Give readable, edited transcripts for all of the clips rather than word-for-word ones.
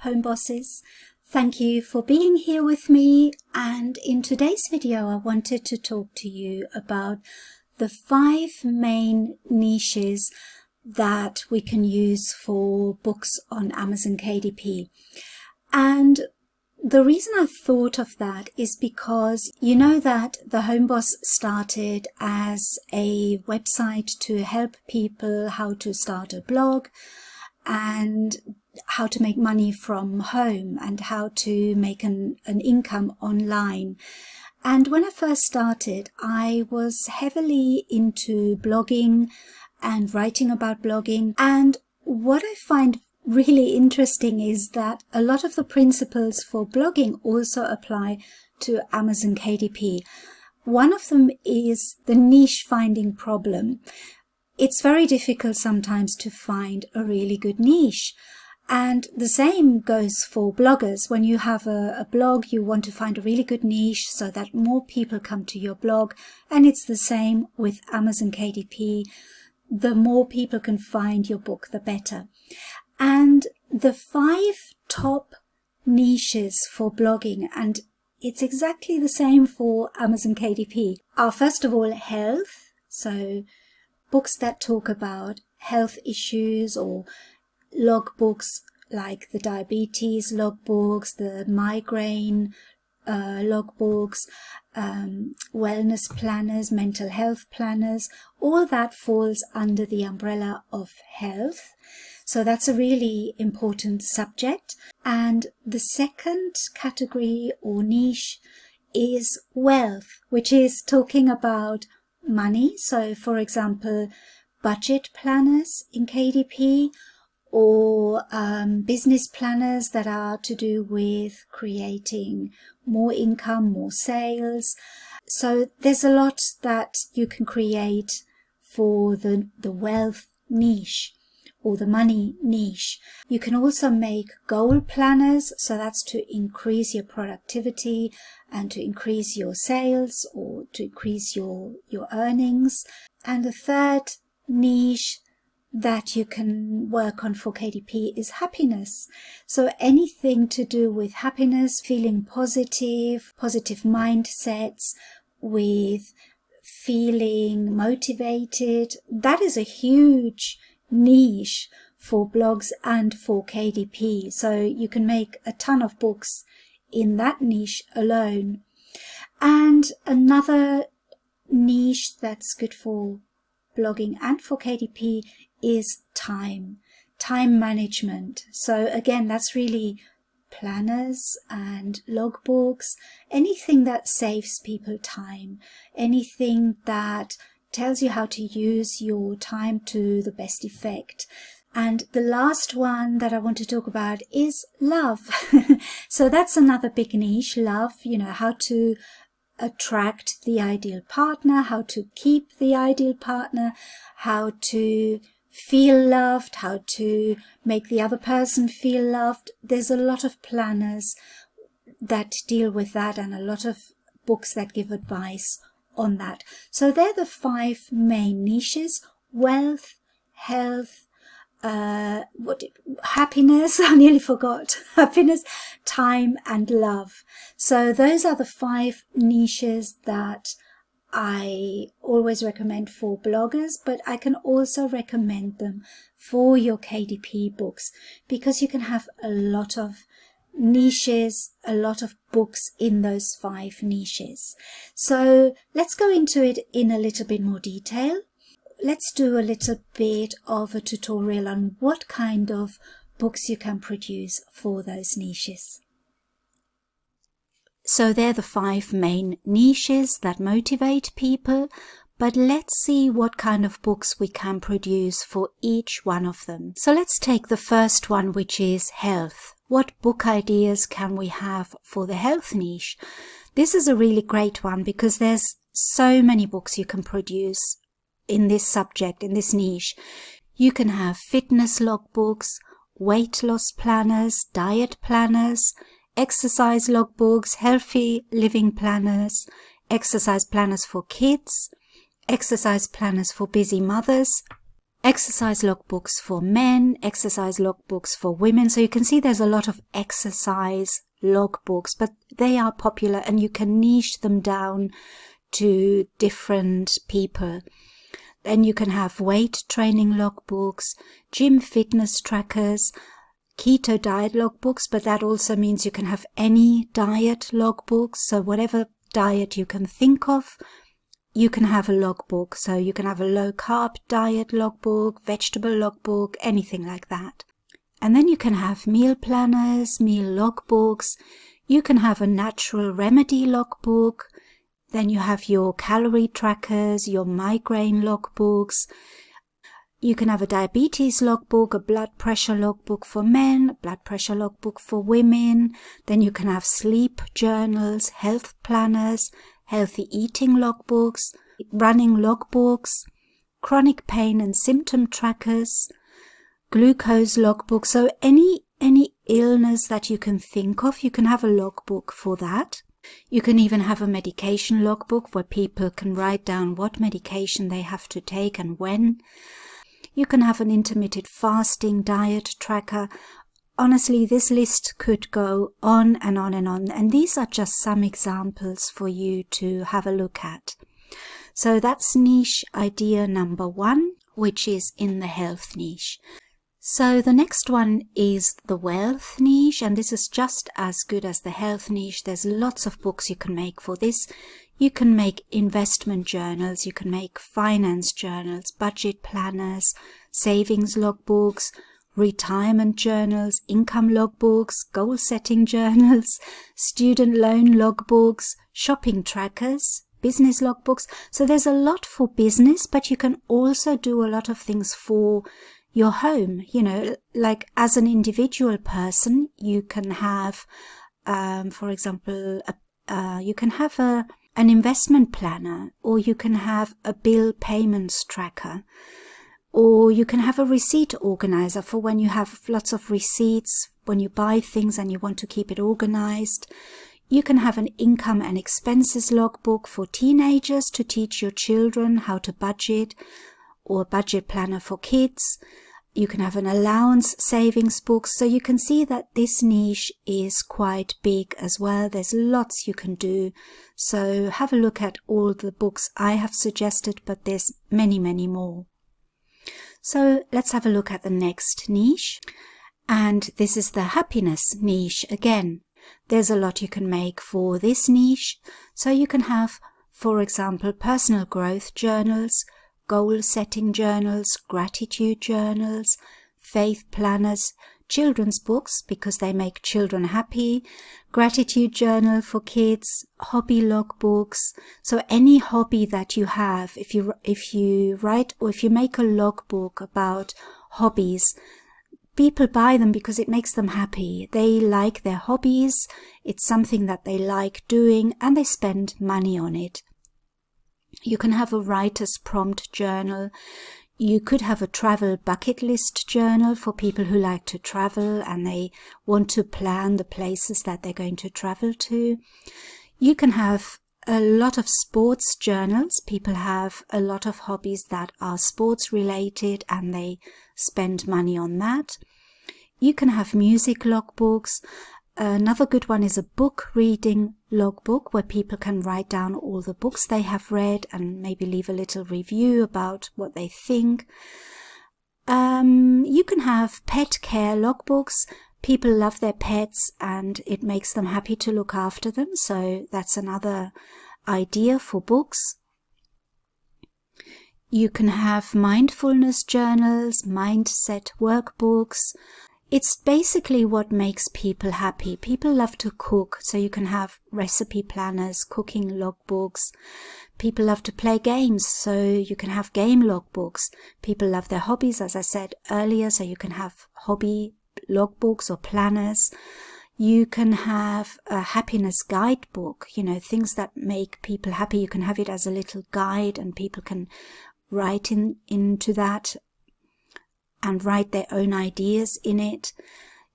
home bosses. Thank you for being here with me, and in today's video I wanted to talk to you about the 5 main niches that we can use for books on Amazon KDP. And the reason I thought of that is because you know that the Home Boss started as a website to help people how to start a blog and how to make money from home and how to make an income online. And when I first started, I was heavily into blogging and writing about blogging. And what I find really interesting is that a lot of the principles for blogging also apply to Amazon KDP. One of them is the niche finding problem. It's very difficult sometimes to find a really good niche. And the same goes for bloggers. When you have a blog, you want to find a really good niche so that more people come to your blog. And it's the same with Amazon KDP. The more people can find your book, the better. And the 5 top niches for blogging, and it's exactly the same for Amazon KDP, are first of all health. So books that talk about health issues, or logbooks like the diabetes logbooks, the migraine logbooks, wellness planners, mental health planners. All that falls under the umbrella of health. So that's a really important subject. And the second category or niche is wealth, which is talking about money. So for example, budget planners in KDP, or business planners that are to do with creating more income, more sales. So there's a lot that you can create for the wealth niche or the money niche. You can also make goal planners, so that's to increase your productivity and to increase your sales or to increase your earnings. And the third niche that you can work on for KDP is happiness. So anything to do with happiness, feeling positive mindsets, with feeling motivated, that is a huge niche for blogs and for KDP. So you can make a ton of books in that niche alone. And another niche that's good for blogging and for KDP is time management. So again, that's really planners and logbooks, anything that saves people time, anything that tells you how to use your time to the best effect. And the last one that I want to talk about is love. So that's another big niche, love, how to attract the ideal partner, how to keep the ideal partner, how to feel loved, how to make the other person feel loved. There's a lot of planners that deal with that and a lot of books that give advice on that. So they're the 5 main niches: wealth, health, happiness, I nearly forgot, happiness, time and love. So those are the 5 niches that I always recommend for bloggers, but I can also recommend them for your KDP books, because you can have a lot of niches, a lot of books in those 5 niches. So let's go into it in a little bit more detail. Let's do a little bit of a tutorial on what kind of books you can produce for those niches. So they're the 5 main niches that motivate people, but let's see what kind of books we can produce for each one of them. So let's take the first one, which is health. What book ideas can we have for the health niche? This is a really great one because there's so many books you can produce in this subject, in this niche. You can have fitness logbooks, weight loss planners, diet planners, exercise logbooks, healthy living planners, exercise planners for kids, exercise planners for busy mothers, exercise logbooks for men, exercise logbooks for women. So you can see there's a lot of exercise logbooks, but they are popular and you can niche them down to different people. Then you can have weight training logbooks, gym fitness trackers, keto diet logbooks, but that also means you can have any diet logbooks. So whatever diet you can think of, you can have a logbook. So you can have a low carb diet logbook, vegetable logbook, anything like that. And then you can have meal planners, meal logbooks. You can have a natural remedy logbook. Then you have your calorie trackers, your migraine logbooks. You can have a diabetes logbook, a blood pressure logbook for men, a blood pressure logbook for women. Then you can have sleep journals, health planners, healthy eating logbooks, running logbooks, chronic pain and symptom trackers, glucose logbooks. So any illness that you can think of, you can have a logbook for that. You can even have a medication logbook where people can write down what medication they have to take and when. You can have an intermittent fasting diet tracker. Honestly, this list could go on and on and on. And these are just some examples for you to have a look at. So that's niche idea number 1, which is in the health niche. So the next one is the wealth niche, and this is just as good as the health niche. There's lots of books you can make for this. You can make investment journals, you can make finance journals, budget planners, savings logbooks, retirement journals, income logbooks, goal setting journals, student loan logbooks, shopping trackers, business logbooks. So there's a lot for business, but you can also do a lot of things for your home. You know, like as an individual person, you can have, for example, you can have an investment planner, or you can have a bill payments tracker, or you can have a receipt organizer for when you have lots of receipts, when you buy things and you want to keep it organized. You can have an income and expenses logbook for teenagers to teach your children how to budget, or a budget planner for kids. You can have an allowance savings book. So you can see that this niche is quite big as well. There's lots you can do. So have a look at all the books I have suggested, but there's many, many more. So let's have a look at the next niche. And this is the happiness niche again. There's a lot you can make for this niche. So you can have, for example, personal growth journals, goal setting journals, gratitude journals, faith planners, children's books because they make children happy, gratitude journal for kids, hobby logbooks. So any hobby that you have, if you write or if you make a logbook about hobbies, people buy them because it makes them happy. They like their hobbies, it's something that they like doing, and they spend money on it. You can have a writer's prompt journal. You could have a travel bucket list journal for people who like to travel and they want to plan the places that they're going to travel to. You can have a lot of sports journals. People have a lot of hobbies that are sports related and they spend money on that. You can have music logbooks. Another good one is a book reading logbook where people can write down all the books they have read and maybe leave a little review about what they think. You can have pet care logbooks. People love their pets and it makes them happy to look after them. So that's another idea for books. You can have mindfulness journals, mindset workbooks. It's basically what makes people happy. People love to cook, so you can have recipe planners, cooking logbooks. People love to play games, so you can have game logbooks. People love their hobbies, as I said earlier, so you can have hobby logbooks or planners. You can have a happiness guidebook, you know, things that make people happy. You can have it as a little guide and people can write into that and write their own ideas in it.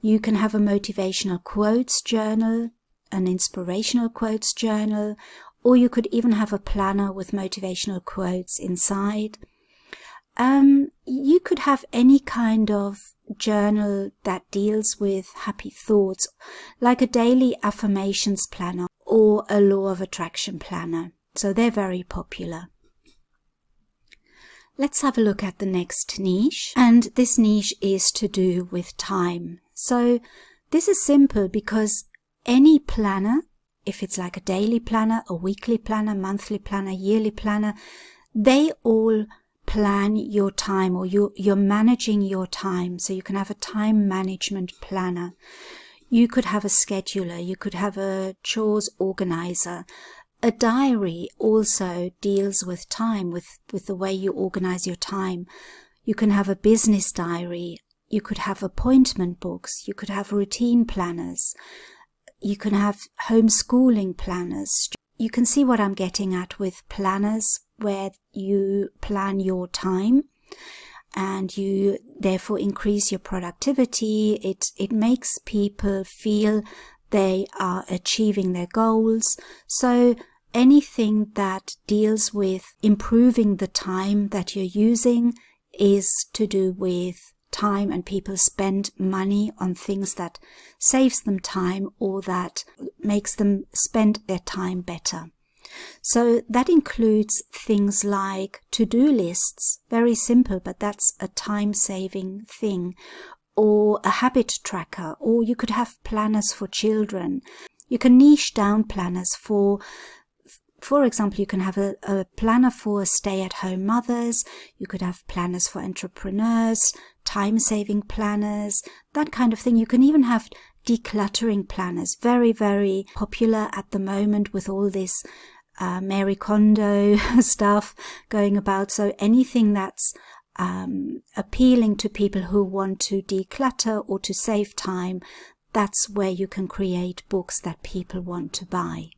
You can have a motivational quotes journal, an inspirational quotes journal, or you could even have a planner with motivational quotes inside. You could have any kind of journal that deals with happy thoughts, like a daily affirmations planner or a law of attraction planner. So they're very popular. Let's have a look at the next niche, and this niche is to do with time. So this is simple because any planner, if it's like a daily planner, a weekly planner, monthly planner, yearly planner, they all plan your time, or you're managing your time. So you can have a time management planner. You could have a scheduler, you could have a chores organizer. A diary also deals with time, with the way you organize your time. You can have a business diary, you could have appointment books, you could have routine planners, you can have homeschooling planners. You can see what I'm getting at with planners, where you plan your time and you therefore increase your productivity. It makes people feel they are achieving their goals. So anything that deals with improving the time that you're using is to do with time, and people spend money on things that saves them time or that makes them spend their time better. So that includes things like to-do lists, very simple, but that's a time-saving thing, or a habit tracker, or you could have planners for children. You can niche down planners for example, you can have a planner for stay-at-home mothers, you could have planners for entrepreneurs, time-saving planners, that kind of thing. You can even have decluttering planners, very, very popular at the moment with all this Marie Kondo stuff going about. So anything that's appealing to people who want to declutter or to save time, that's where you can create books that people want to buy.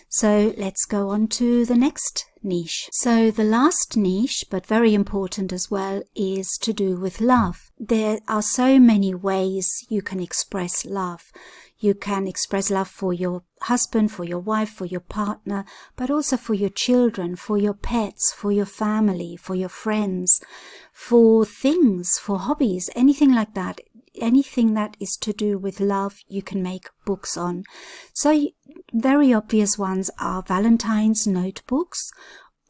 So let's go on to the next niche. So the last niche, but very important as well, is to do with love. There are so many ways you can express love. You can express love for your husband, for your wife, for your partner, but also for your children, for your pets, for your family, for your friends, for things, for hobbies, anything like that. Anything that is to do with love, you can make books on. So very obvious ones are Valentine's notebooks,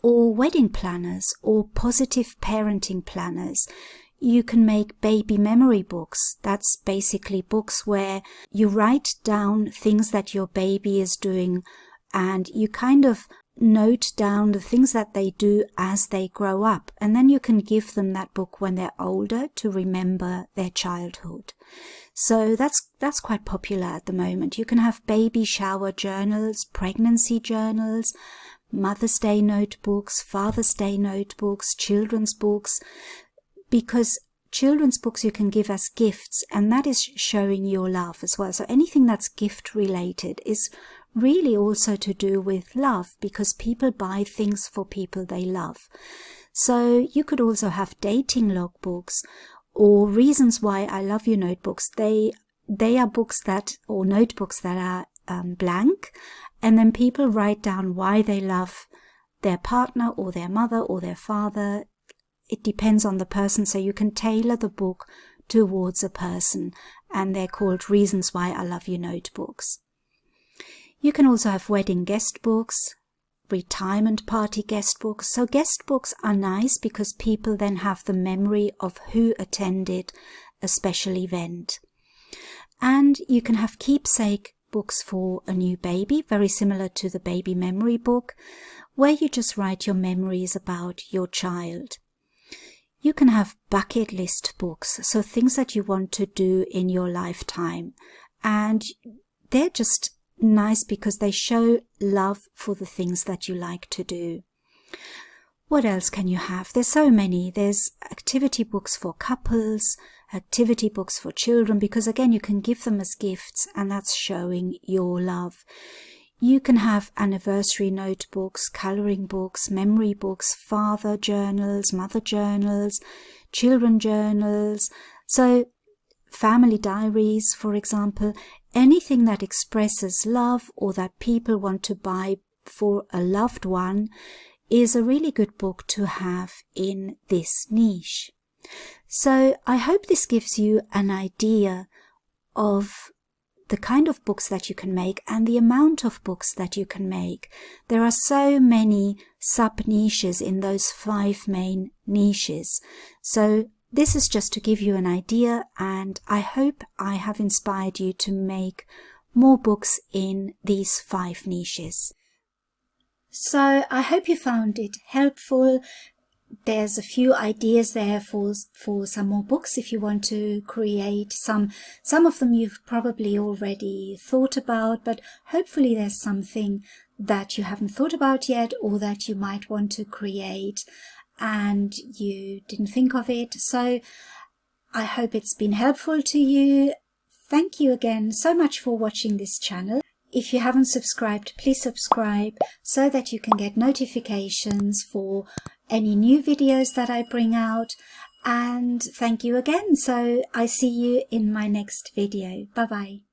or wedding planners, or positive parenting planners. You can make baby memory books. That's basically books where you write down things that your baby is doing, and you kind of note down the things that they do as they grow up, and then you can give them that book when they're older to remember their childhood. So that's quite popular at the moment. You can have baby shower journals, pregnancy journals, Mother's Day notebooks, Father's Day notebooks, children's books, because children's books you can give as gifts, and that is showing your love as well. So anything that's gift related is really also to do with love, because people buy things for people they love. So you could also have dating logbooks or reasons why I love you notebooks. They are books that, or notebooks that are blank, and then people write down why they love their partner or their mother or their father. It depends on the person, so you can tailor the book towards a person, and they're called Reasons Why I Love You notebooks. You can also have wedding guest books, retirement party guest books. So guest books are nice because people then have the memory of who attended a special event. And you can have keepsake books for a new baby, very similar to the baby memory book, where you just write your memories about your child. You can have bucket list books, so things that you want to do in your lifetime. And they're just nice because they show love for the things that you like to do. What else can you have? There's so many. There's activity books for couples, activity books for children, because again, you can give them as gifts, and that's showing your love. You can have anniversary notebooks, coloring books, memory books, father journals, mother journals, children journals. So family diaries, for example, anything that expresses love or that people want to buy for a loved one is a really good book to have in this niche. So I hope this gives you an idea of the kind of books that you can make and the amount of books that you can make. There are so many sub-niches in those 5 main niches. So this is just to give you an idea, and I hope I have inspired you to make more books in these 5 niches. So I hope you found it helpful. There's a few ideas there for some more books if you want to create some of them you've probably already thought about, but hopefully there's something that you haven't thought about yet or that you might want to create and you didn't think of it. So I hope it's been helpful to you. Thank you again so much for watching this channel. If you haven't subscribed, please subscribe so that you can get notifications for any new videos that I bring out. And thank you again. So I see you in my next video. Bye bye.